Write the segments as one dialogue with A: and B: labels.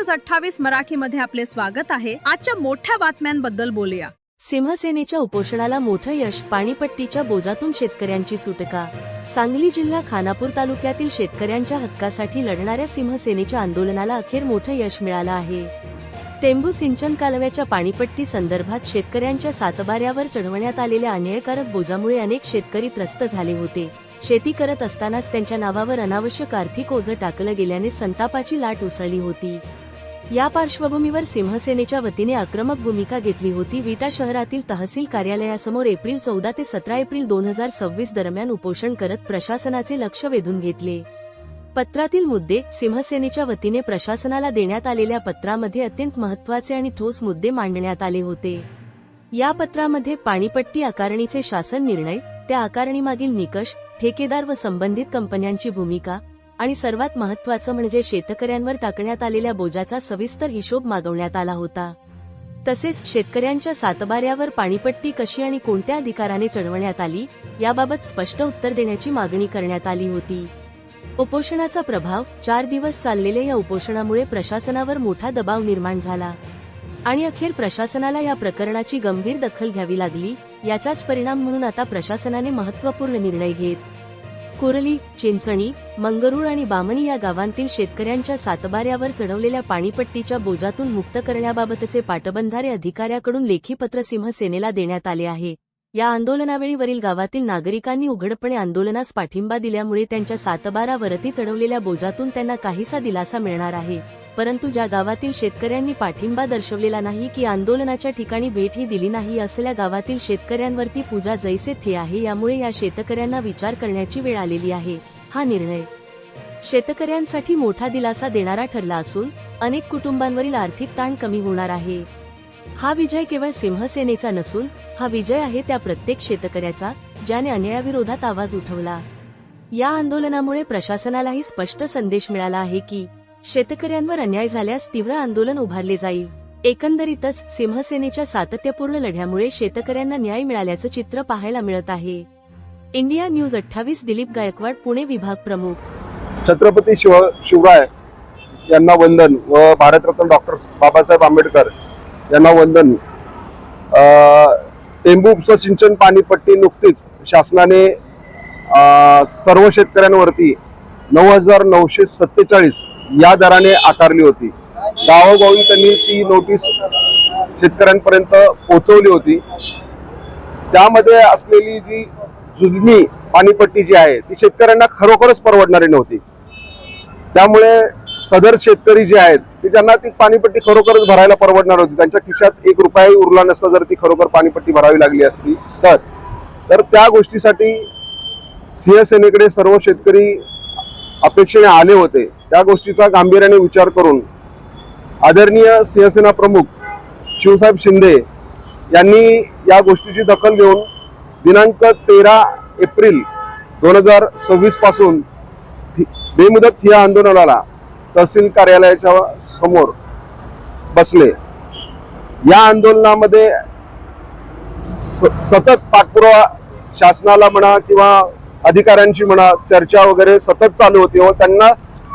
A: News 28 मराठीमध्ये आपले स्वागत आहे। आजच्या मोठ्या बातम्यांबद्दल बोलूया।
B: सिंहसेनेच्या उपोषणाला मोठं यश, पाणीपट्टीच्या बोजातून शेतकऱ्यांची सुटका। सांगली जिल्हा खानापूर तालुक्यातील शेतकऱ्यांच्या हक्कासाठी लढणाऱ्या सिंहसेनेच्या आंदोलनाला अखेर मोठं यश मिळालं आहे। टेंभू सिंचन कालव्याच्या पाणीपट्टी संदर्भात शेतकऱ्यांच्या सातबाऱ्यावर चढवण्यात आलेल्या अन्यायकारक बोजामुळे अनेक शेतकरी त्रस्त झाले होते। शेती करत असतानाच त्यांच्या नावावर अनावश्यक आर्थिक ओझं टाकलं गेल्याने संतापाची लाट उसळली होती। या पार्श्वभूमीवर सिंहसेनेच्या वतीने आक्रमक भूमिका घेतली होती। विटा शहरातील तहसील कार्यालयासमोर एप्रिल 14 ते 17 एप्रिल 2026 दरम्यान उपोषण करत प्रशासनाचे लक्ष वेधून घेतले। पत्रातील मुद्दे: सिंहसेनेच्या वतीने प्रशासनाला देण्यात आलेल्या पत्रामध्ये अत्यंत महत्त्वाचे आणि ठोस मुद्दे मांडण्यात आले होते। या पत्रामध्ये पाणीपट्टी आकारणीचे शासन निर्णय, त्या आकारणीमागील निकष, ठेकेदार व संबंधित कंपन्यांची भूमिका आणि सर्वात महत्त्वाचं म्हणजे शेतकऱ्यांवर टाकण्यात आलेल्या बोजाचा सविस्तर हिशोब मागवण्यात आला होता। तसेच शेतकऱ्यांच्या सातबाऱ्यावर पाणीपट्टी कशी आणि कोणत्या अधिकाराने चढवण्यात आली याबाबत स्पष्ट उत्तर देण्याची मागणी करण्यात आली होती। उपोषणाचा प्रभाव: 4 दिवस चाललेल्या या उपोषणामुळे प्रशासनावर मोठा दबाव निर्माण झाला आणि अखेर प्रशासनाला या प्रकरणाची गंभीर दखल घ्यावी लागली। याचाच परिणाम म्हणून आता प्रशासनाने महत्त्वपूर्ण निर्णय घेत कुरली, चिंचणी, मंगरुळ आणि बामणी या गावांतील शेतकऱ्यांच्या सातबाऱ्यावर चढवलेल्या पाणीपट्टीच्या बोजातून मुक्त करण्याबाबतचे पाटबंधारे अधिकाऱ्याकडून लेखी पत्र सिंहसेनेला देण्यात आले आहे। या आंदोलनावेळी वरील गावातील नागरिकांनी उघडपणे आंदोलनास पाठिंबा दिल्यामुळे त्यांच्या सातबारावरती चढवलेल्या बोजातून त्यांना काहीसा दिलासा मिळणार आहे। परंतु ज्या गावातील शेतकऱ्यांनी पाठिंबा दर्शवलेला नाही की आंदोलनाच्या ठिकाणी भेटही दिली नाही असलेल्या गावातील शेतकऱ्यांवरती पूजा जैसे थे आहे। यामुळे या शेतकऱ्यांना विचार करण्याची वेळ आलेली आहे। हा निर्णय शेतकऱ्यांसाठी मोठा दिलासा देणारा ठरला असून अनेक कुटुंबांवरील आर्थिक ताण कमी होणार आहे। हा विजय केवळ सिंहसेनेचा नसून हा विजय आहे त्या प्रत्येक शेतकऱ्याचा ज्याने अन्यायाविरोधात आवाज उठवला। या आंदोलनामुळे प्रशासनालाही स्पष्ट संदेश मिळाला आहे की शेतकऱ्यांवर अन्याय झाल्यास तीव्र आंदोलन उभारले जाईल। एकंदरीतच सिंहसेनेच्या सातत्यपूर्ण लढ्यामुळे शेतकऱ्यांना न्याय मिळाल्याचं चित्र पाहायला मिळत आहे। इंडिया न्यूज 28 दिलीप गायकवाड, पुणे विभाग प्रमुख।
C: छत्रपती शिवराय यांना वंदन व भारतरत्न डॉक्टर बाबासाहेब आंबेडकर यांना वंदन। टेंभू उपसा सिंचन पाणीपट्टी नुकतीच शासनाने सर्व शेतकऱ्यांवरती 9,947 या दराने आकारली होती। गावोगावी त्यांनी ती नोटीस शेतकऱ्यांपर्यंत पोहोचवली होती। त्यामध्ये असलेली जी जुलमी पाणीपट्टी जी आहे ती शेतकऱ्यांना खरोखरच परवडणारी नव्हती। त्यामुळे सदर शेतकरी जे आहेत ते ज्यांना ती पाणीपट्टी खरोखरच भरायला परवडणार होती, त्यांच्या खिशात 1 रुपयाही उरला नसता जर ती खरोखर पाणीपट्टी भरावी लागली असती तर त्या गोष्टीसाठी सिंहसेनेकडे सर्व शेतकरी अपेक्षेने आले होते। त्या गोष्टीचा गांभीर्याने विचार करून आदरणीय सिंहसेना प्रमुख शिवसाहेब शिंदे यांनी या गोष्टीची दखल घेऊन दिनांक 13 एप्रिल 2026 पासून बेमुदत ठिय्या आंदोलनाला तहसील कार्यालयाच्या समोर बसले। या आंदोलनामध्ये सतत पाठपुरावा शासनाला म्हणा किंवा अधिकाऱ्यांची म्हणा चर्चा वगैरे सतत चालू होती व त्यांना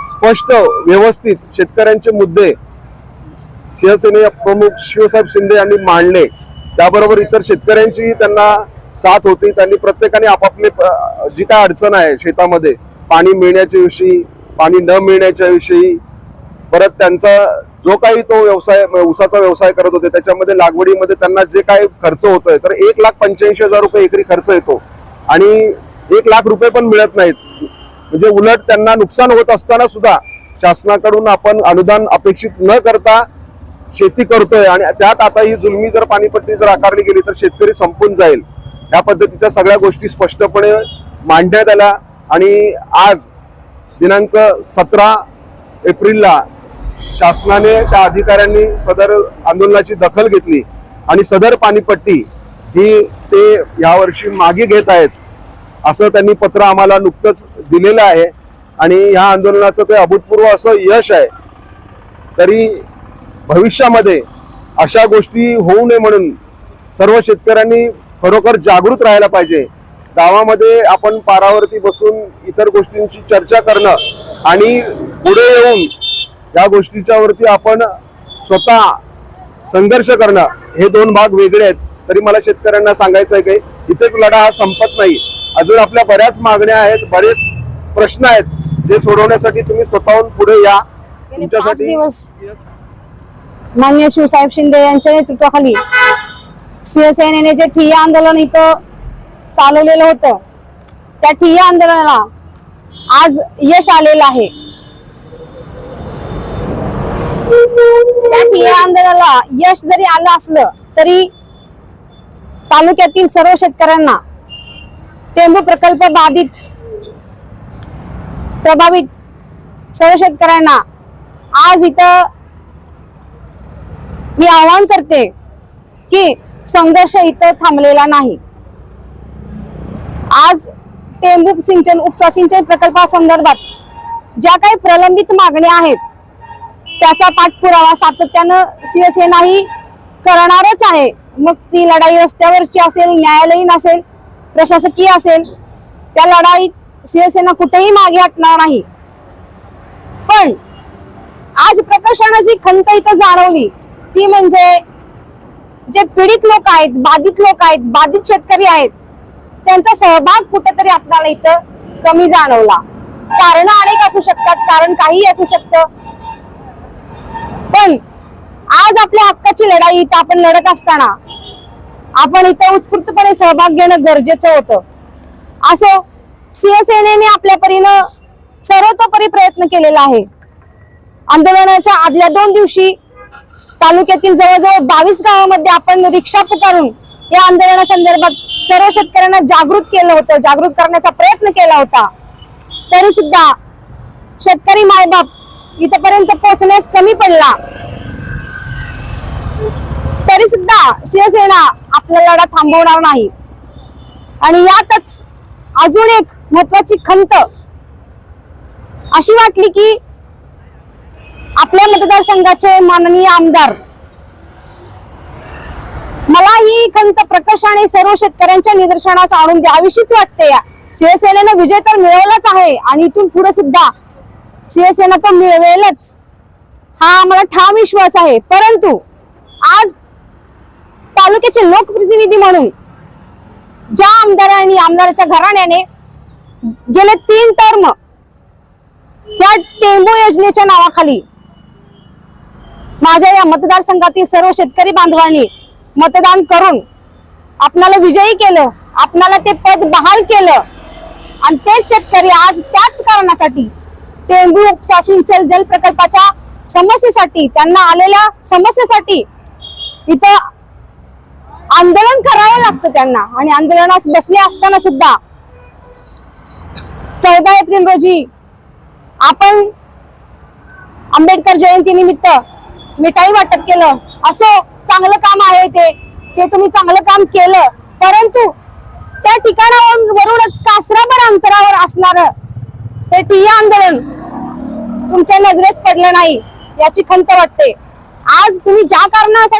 C: स्पष्ट व्यवस्थित शेतकऱ्यांचे मुद्दे शिवसेने प्रमुख शिवसाहेब शिंदे यांनी मांडले। त्याबरोबर इतर शेतकऱ्यांची त्यांना साथ होती। त्यांनी प्रत्येकाने आपापले जी काय अडचण आहे शेतामध्ये पाणी मिळण्याच्या विषयी, पाणी न मिळण्याच्या विषयी, परत त्यांचा जो काही तो व्यवसाय ऊसाचा व्यवसाय करत होते त्याच्यामध्ये लागवडीमध्ये त्यांना जे काही खर्च होतोय तर 1,85,000 रुपये एकरी खर्च येतो आणि 1 लाख रुपये पण मिळत नाहीत। म्हणजे उलट त्यांना नुकसान होत असताना सुद्धा शासनाकडून आपण अनुदान अपेक्षित न करता शेती करतोय आणि त्यात आता ही जुलमी जर पाणीपट्टी जर आकारली गेली तर शेतकरी संपून जाईल। या पद्धतीच्या सगळ्या गोष्टी स्पष्टपणे मांडण्यात आल्या आणि आज दिनांक 17 एप्रिलला शासनाने त्या अधिकाऱ्यांनी सदर आंदोलनाची दखल घेतली आणि सदर पाणीपट्टी ही ते यावर्षी मागे घेत आहेत असं त्यांनी पत्र आम्हाला नुकतंच दिलेलं आहे आणि या आंदोलनाचं ते अभूतपूर्व असं यश आहे। तरी भविष्यामध्ये अशा गोष्टी होऊ नये म्हणून सर्व शेतकऱ्यांनी खरोखर जागृत राहायला पाहिजे। गावामध्ये आपण पारावरती बसून इतर गोष्टींची चर्चा करणं आणि पुढे येऊन या गोष्टीच्या वरती आपण स्वतः संघर्ष करणं, हे दोन भाग वेगळे आहेत. तरी मला शेतकऱ्यांना सांगायचं आहे की इथेच लढा हा संपत नाही. अजून आपल्या बऱ्याच मागण्या आहेत, बरेच प्रश्न आहेत जे सोडवण्यासाठी तुम्ही स्वतःहून पुढे या.
D: गेले 5 दिवस माननीय शिवसाहेब शिंदे यांच्या नेतृत्वाखाली शिवसेनेने जे ठिय्या आंदोलन इथं चालवलेलं होतं, त्या ठिय्या आंदोलनाला आज यश आलेलं आहे. त्या ठिय्या आंदोलनाला यश जरी आलं असलं तरी तालुक्यातील सर्व शेतकऱ्यांना, टेंबू प्रकल्प प्रभावित सर्व शेतकऱ्यांना आज इथं मी आवाहन करते की संघर्ष इथं थांबलेला नाही. आज टेंबू सिंचन, उपसा सिंचन प्रकल्पासंदर्भात ज्या काही प्रलंबित मागण्या आहेत त्याचा पाठपुरावा सातत्यानं शिवसेना ही करणारच आहे. मग ती लढाई रस्त्यावरची असेल, न्यायालयीन असेल, प्रशासकीय असेल, त्या लढाईत शिवसेना कुठेही मागे हटणार नाही. पण आज प्रकर्षानं जी खंत इथं जाणवली ती म्हणजे जे पीडित लोक आहेत, बाधित लोक आहेत, बाधित शेतकरी आहेत, त्यांचा सहभाग कुठेतरी आपल्याला इथं कमी जाणवला. कारण अनेक असू शकतात, कारण काही असू शकतं, पण आज आपल्या हक्काची लढाई इथं आपण लढत असताना आपण इथं उत्स्फूर्तपणे सहभाग घेणं गरजेचं होतं. असो, शिवसेनेने आपल्या परीनं सर्वतोपरी प्रयत्न केलेला आहे. आंदोलनाच्या आदल्या 2 दिवशी तालुक्यातील जवळजवळ 22 गावामध्ये आपण रिक्षा पुकारून या आंदोलनासंदर्भात सर्व शेतकऱ्यांना जागृत केलं होतं, जागृत करण्याचा प्रयत्न केला होता. तरी सुद्धा शेतकरी मायबाप इथपर्यंत पोहोचण्यास कमी पडला. तरी सुद्धा शिवसेना आपला लढा थांबवणार नाही. आणि यातच अजून एक महत्वाची खंत अशी वाटली की आपल्या मतदारसंघाचे माननीय आमदार, मला ही खंत प्रकर्षाने सर्व शेतकऱ्यांच्या निदर्शनास आणून द्यावीशीच वाटते. शिवसेनेनं विजय तर मिळवलाच आहे आणि इथून पुढे सुद्धा शिवसेना तो मिळवेलच, हा आम्हाला ठाम विश्वास आहे. परंतु आज तालुक्याचे लोकप्रतिनिधी म्हणून ज्या आमदारांनी, आमदाराच्या घराण्याने गेले 3 टर्म या टेंबू योजनेच्या नावाखाली माझ्या या मतदारसंघातील सर्व शेतकरी बांधवांनी मतदान करून आपणाला विजयी केलं, आपणाला ते पद बहाल केलं. आणि तेच शेतकरी आज त्याच कारणासाठी टेंबू उपसा सिंचन जल प्रकल्पाच्या समस्येसाठी, त्यांना आलेल्या समस्येसाठी इथं आंदोलन करावं लागतं त्यांना. आणि आंदोलनास बसले असताना सुद्धा 14 एप्रिल रोजी आपण आंबेडकर जयंती निमित्त मिठाई वाटप केलं. असो, चांगलं काम आहे ते तुम्ही चांगलं काम केलं, परंतु त्या ठिकाणावरूनच कासराभर अंतरावर असणार ते ठिय्या आंदोलन तुमच्या नजरेस पडलं नाही, याची खंत वाटते. आज तुम्ही ज्या कारणासाठी